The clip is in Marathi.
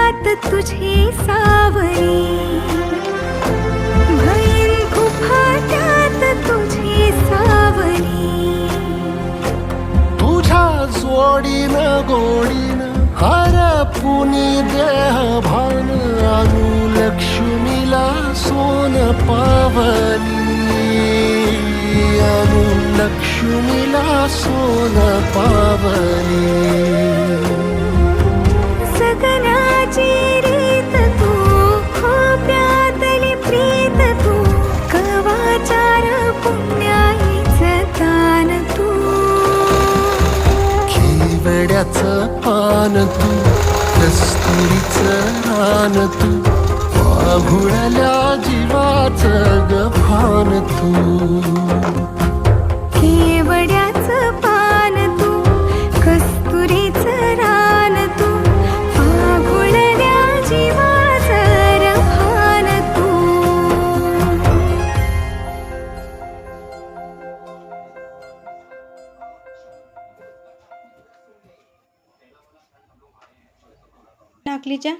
फाट्यात तुझी सावरी, भैन फाट्यात तुझी सावरी. तुझ्या जोडीनं गोडीनं हरपुनी देह भान अनुलक्ष्मीला सोन पावली, अनुलक्ष्मीला सोन पावली. सगनाची रीत तू, खोप्यातली प्रीत तू, कवाचार पुण्याईचं दान तू. केवड्याचं पान तू, कस्तुरीचं रान तू, वाघुळल्या जीवाचं गभान तू. केवड्याचं पान तू, कस्तुरीचं रान तू, आघुळल्या जीवाचं रभान तू. टाकलीच्या